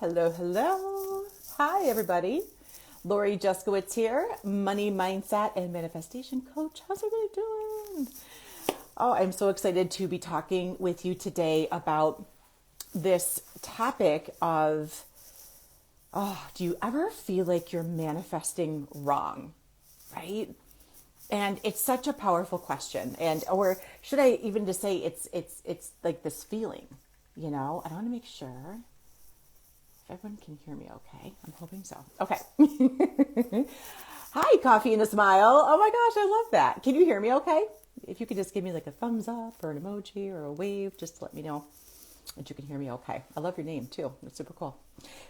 Hello, hello. Hi, everybody. Lori Jeskowitz here, money mindset and manifestation coach. How's everybody doing? Oh, I'm so excited to be talking with you today about this topic of, do you ever feel like you're manifesting wrong? Right? And it's such a powerful question. Or should I even just say it's like this feeling, I want to make sure if everyone can hear me okay. I'm hoping so. Okay. Hi, Coffee and a Smile. Oh my gosh, I love that. Can you hear me okay? If you could just give me like a thumbs up or an emoji or a wave, just to let me know that you can hear me okay. I love your name too. It's super cool.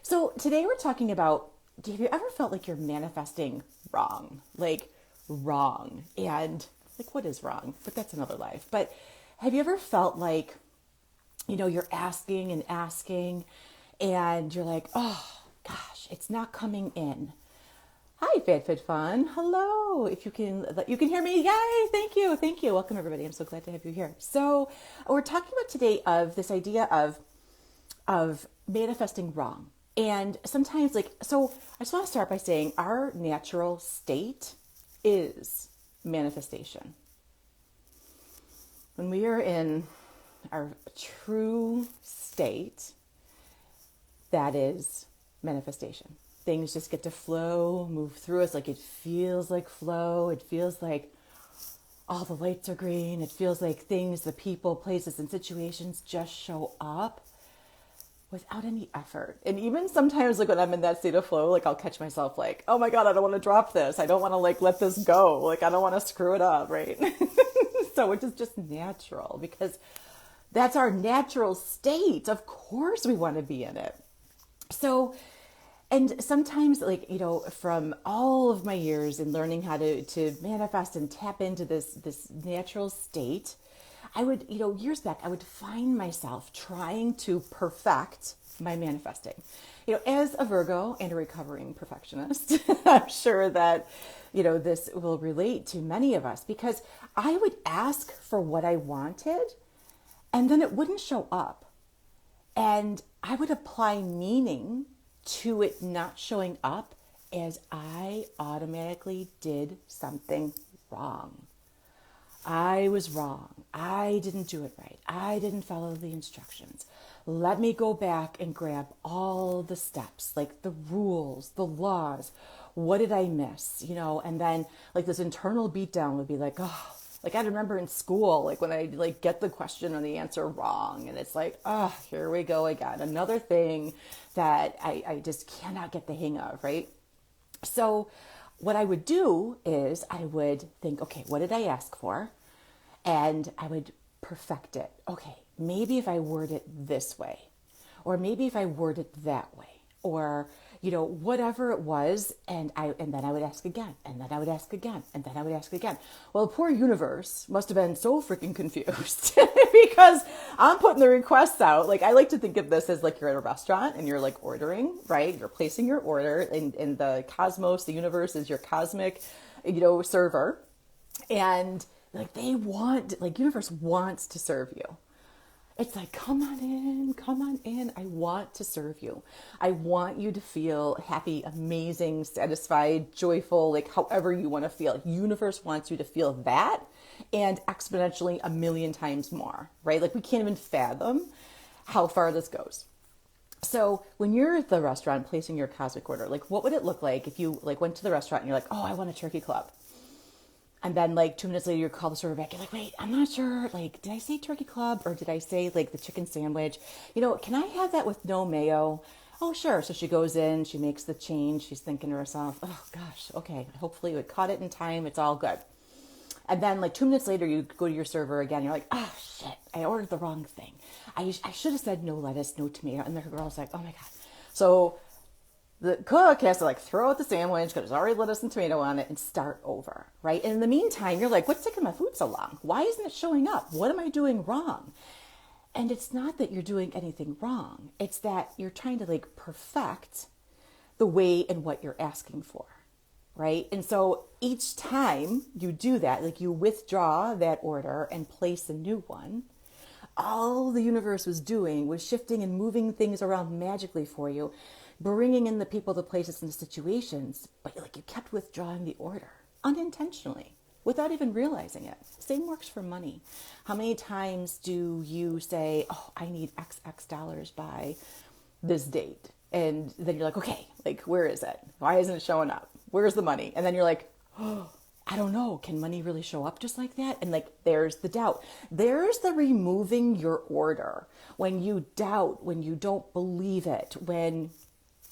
So today we're talking about, have you ever felt like you're manifesting wrong? Like wrong. And like, what is wrong? But that's another life. But have you ever felt like, you're asking and you're like, oh gosh, it's not coming in. Hi, Fun. Hello. If you can hear me. Yay. Thank you. Welcome everybody. I'm so glad to have you here. So we're talking about today of this idea of manifesting wrong. And sometimes so I just want to start by saying our natural state is manifestation. When we are in our true state, that is manifestation. Things just get to flow, move through us. Like it feels like flow. It feels like all the lights are green. It feels like things, the people, places, and situations just show up without any effort. And even sometimes when I'm in that state of flow, I'll catch myself oh my God, I don't want to drop this. I don't want to let this go. I don't want to screw it up, right? So which is just natural because that's our natural state. Of course we want to be in it. So, and sometimes from all of my years in learning how to manifest and tap into this natural state, I would, years back, I would find myself trying to perfect my manifesting. As a Virgo and a recovering perfectionist, I'm sure that, this will relate to many of us because I would ask for what I wanted and then it wouldn't show up. And I would apply meaning to it not showing up as I automatically did something wrong. I was wrong. I didn't do it right. I didn't follow the instructions. Let me go back and grab all the steps, the rules, the laws. What did I miss? And then this internal beatdown would be oh, I remember in school, when I get the question or the answer wrong and it's here we go again. Another thing that I just cannot get the hang of, right? So what I would do is I would think, okay, what did I ask for? And I would perfect it. Okay, maybe if I word it this way, or maybe if I word it that way, or whatever it was, and then I would ask again, and then I would ask again, and then I would ask again. Well, poor universe must have been so freaking confused because I'm putting the requests out. I like to think of this as you're at a restaurant and you're ordering, right? You're placing your order, and the cosmos, the universe is your cosmic, server, and they want, universe wants to serve you. It's come on in. I want to serve you. I want you to feel happy, amazing, satisfied, joyful, however you want to feel. Universe wants you to feel that and exponentially a million times more, right? We can't even fathom how far this goes. So when you're at the restaurant placing your cosmic order, what would it look like if you went to the restaurant and you're oh, I want a turkey club. And then 2 minutes later, you call the server back. You're wait, I'm not sure. Did I say turkey club or did I say the chicken sandwich? Can I have that with no mayo? Oh, sure. So she goes in, she makes the change. She's thinking to herself, oh gosh, okay. Hopefully we caught it in time. It's all good. And then 2 minutes later, you go to your server again. You're oh shit, I ordered the wrong thing. I should have said no lettuce, no tomato. And the girl's oh my God. So the cook has to throw out the sandwich because there's already lettuce and tomato on it and start over, right? And in the meantime, you're what's taking my food so long? Why isn't it showing up? What am I doing wrong? And it's not that you're doing anything wrong. It's that you're trying to perfect the way and what you're asking for, right? And so each time you do that, you withdraw that order and place a new one, All the universe was doing was shifting and moving things around magically for you, bringing in the people, the places, and the situations, but like you kept withdrawing the order unintentionally without even realizing it. Same works for money. How many times do you say, oh, I need XX dollars by this date? And then you're like, okay, like, where is it? Why isn't it showing up? Where's the money? And then you're like, oh, I don't know. Can money really show up just like that? And like, there's the doubt. There's the removing your order. When you doubt, when you don't believe it,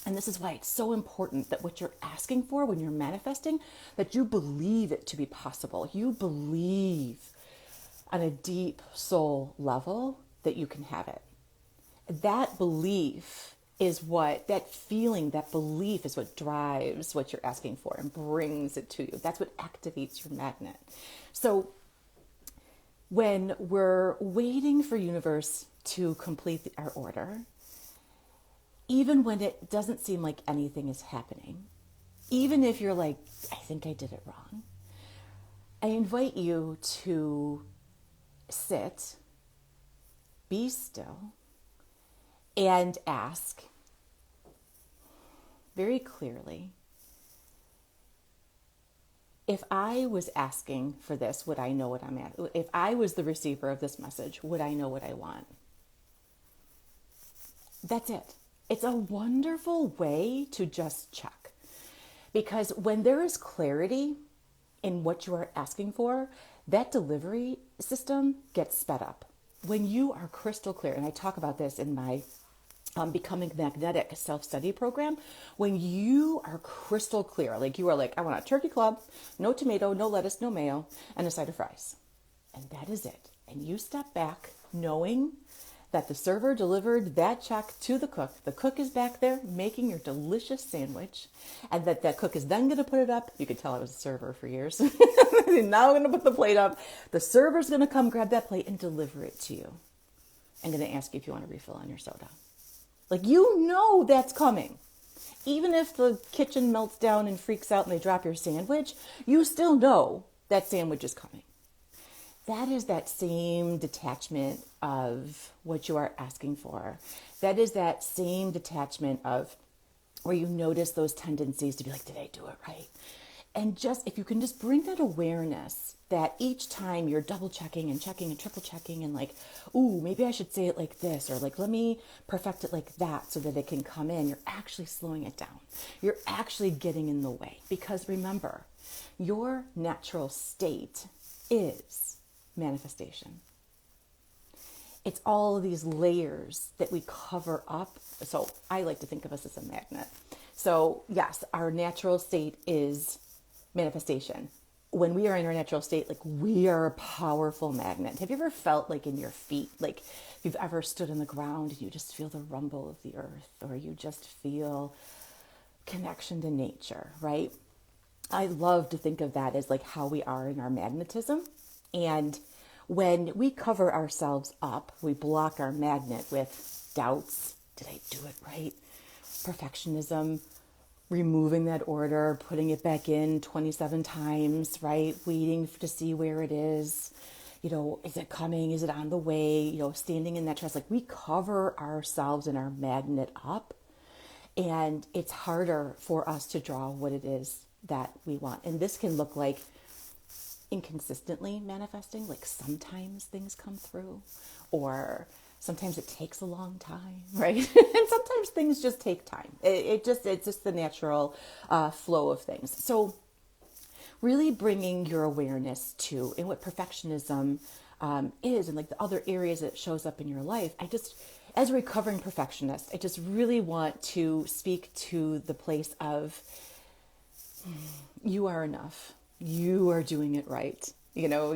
and this is why it's so important that what you're asking for when you're manifesting, that you believe it to be possible. You believe on a deep soul level that you can have it. That belief is what, that feeling, that belief is what drives what you're asking for and brings it to you. That's what activates your magnet. So when we're waiting for universe to complete our order, even when it doesn't seem like anything is happening, even if you're like, I think I did it wrong, I invite you to sit, be still, and ask very clearly, if I was asking for this, would I know what I'm at? If I was the receiver of this message, would I know what I want? That's it. It's a wonderful way to just check. Because when there is clarity in what you are asking for, that delivery system gets sped up. When you are crystal clear, and I talk about this in my Becoming Magnetic self-study program, when you are crystal clear, like you are like, I want a turkey club, no tomato, no lettuce, no mayo, and a side of fries. And that is it. And you step back knowing that the server delivered that check to the cook. The cook is back there making your delicious sandwich, and that cook is then going to put it up. You could tell I was a server for years. Now I'm going to put the plate up. The server's going to come grab that plate and deliver it to you. I'm going to ask you if you want a refill on your soda. Like, you know that's coming. Even if the kitchen melts down and freaks out and they drop your sandwich, you still know that sandwich is coming. That is that same detachment of what you are asking for. That is that same detachment of where you notice those tendencies to be like, did I do it right? And just, if you can just bring that awareness that each time you're double checking and triple checking and like, ooh, maybe I should say it like this, or like, let me perfect it like that so that it can come in. You're actually slowing it down. You're actually getting in the way, because remember, your natural state is manifestation. It's all of these layers that we cover up. So I like to think of us as a magnet. So yes, our natural state is manifestation. When we are in our natural state, like, we are a powerful magnet. Have you ever felt like in your feet, like if you've ever stood on the ground and you just feel the rumble of the earth, or you just feel connection to nature, right? I love to think of that as like how we are in our magnetism. And when we cover ourselves up, we block our magnet with doubts. Did I do it right? Perfectionism, removing that order, putting it back in 27 times, right? Waiting to see where it is. You know, is it coming? Is it on the way? You know, standing in that trust. Like, we cover ourselves and our magnet up, and it's harder for us to draw what it is that we want. And this can look like inconsistently manifesting, like sometimes things come through, or sometimes it takes a long time, right? And sometimes things just take time. It's just the natural flow of things. So really bringing your awareness to, and what perfectionism is, and like the other areas that it shows up in your life. As a recovering perfectionist, I just really want to speak to the place of, you are enough. You are doing it right. You know,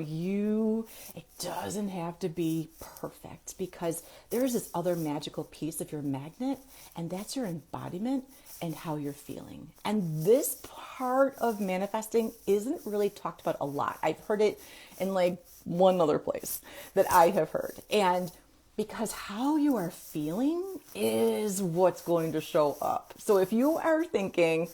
it doesn't have to be perfect, because there is this other magical piece of your magnet, and that's your embodiment and how you're feeling. And this part of manifesting isn't really talked about a lot. I've heard it in like one other place that I have heard. And because how you are feeling is what's going to show up. So if you are thinking,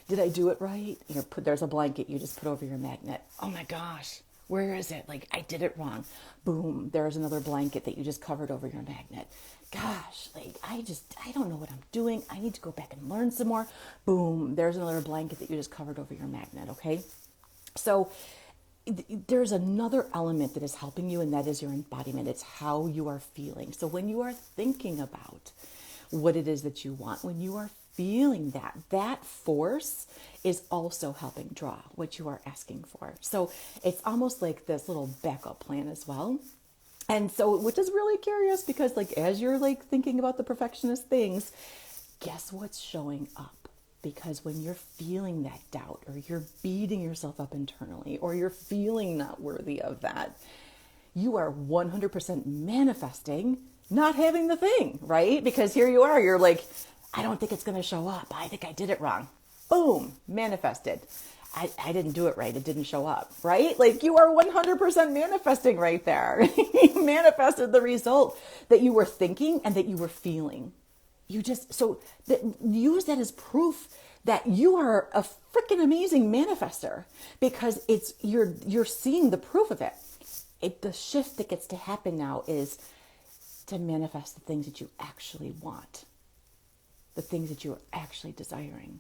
did I do it right? There's a blanket you just put over your magnet. Oh my gosh, Where is it? Like, I did it wrong. Boom, there's another blanket that you just covered over your magnet. Gosh, like, I don't know what I'm doing. I need to go back and learn some more. Boom, there's another blanket that you just covered over your magnet, okay? So there's another element that is helping you, and that is your embodiment. It's how you are feeling. So when you are thinking about what it is that you want, when you are feeling that force is also helping draw what you are asking for. So it's almost like this little backup plan as well. And so, which is really curious because like, as you're like thinking about the perfectionist things, guess what's showing up? Because when you're feeling that doubt, or you're beating yourself up internally, or you're feeling not worthy of that, you are 100% manifesting not having the thing, right? Because here you are, you're like, I don't think it's going to show up. I think I did it wrong. Boom, manifested. I didn't do it right. It didn't show up, right? Like, you are 100% manifesting right there. You manifested the result that you were thinking and that you were feeling. Use that as proof that you are a freaking amazing manifester, because you're seeing the proof of it. The shift that gets to happen now is to manifest the things that you actually want, the things that you are actually desiring.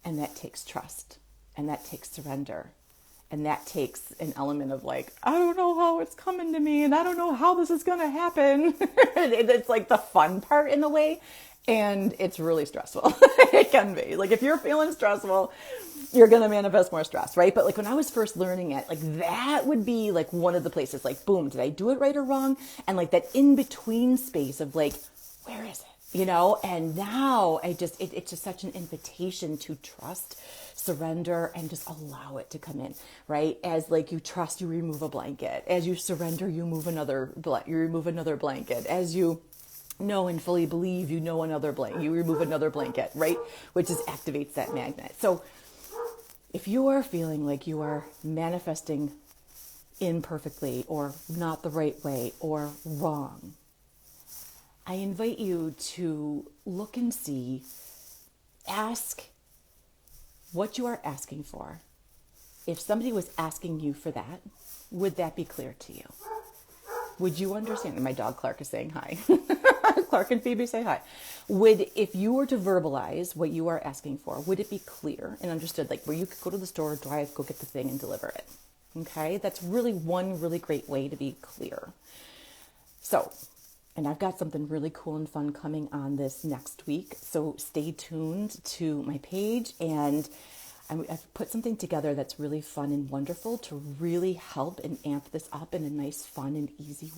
And that takes trust, and that takes surrender, and that takes an element of like, I don't know how it's coming to me, and I don't know how this is going to happen. It's like the fun part in a way, and it's really stressful. It can be. Like, if you're feeling stressful, you're going to manifest more stress, right? But like, when I was first learning it, like, that would be like one of the places, like, boom, did I do it right or wrong? And like that in between space of like, where is it? You know, and now it's just such an invitation to trust, surrender, and just allow it to come in, right? As like you trust, you remove a blanket. As you surrender, you remove another blanket. As you know and fully believe, you know another blanket, you remove another blanket, right? Which just activates that magnet. So if you are feeling like you are manifesting imperfectly, or not the right way, or wrong, I invite you to look and see, ask what you are asking for. If somebody was asking you for that, would that be clear to you? Would you understand? And my dog Clark is saying hi. Clark and Phoebe say hi. If you were to verbalize what you are asking for, would it be clear and understood? Like, where you could go to the store, drive, go get the thing and deliver it. Okay? That's really one really great way to be clear. So, and I've got something really cool and fun coming on this next week. So stay tuned to my page, and I've put something together that's really fun and wonderful to really help and amp this up in a nice, fun, and easy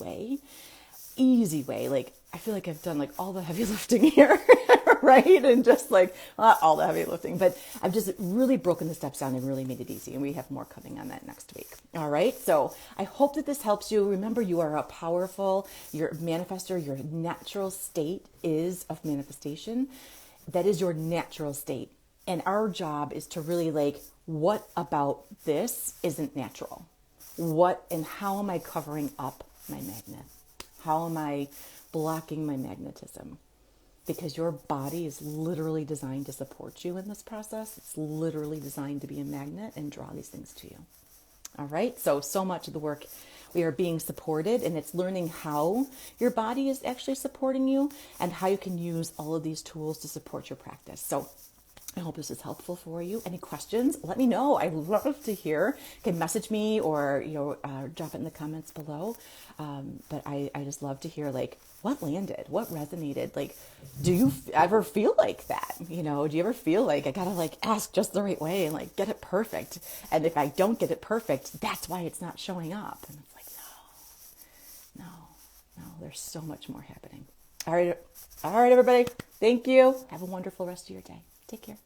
way. Like, I feel like I've done like all the heavy lifting here, right? And just like, not all the heavy lifting, but I've just really broken the steps down and really made it easy. And we have more coming on that next week. All right. So I hope that this helps you. Remember, you are a powerful, your manifester, your natural state is of manifestation. That is your natural state. And our job is to really like, what about this isn't natural? What and how am I covering up my magnet? How am I blocking my magnetism? Because your body is literally designed to support you in this process. It's literally designed to be a magnet and draw these things to you. All right. So much of the work, we are being supported, and it's learning how your body is actually supporting you and how you can use all of these tools to support your practice. So I hope this is helpful for you. Any questions? Let me know. I love to hear. You can message me or drop it in the comments below. But I just love to hear like what landed, what resonated. Like, do you ever feel like that? Do you ever feel like I gotta like ask just the right way and like get it perfect? And if I don't get it perfect, that's why it's not showing up. And it's like, no. There's so much more happening. All right, everybody. Thank you. Have a wonderful rest of your day. Take care.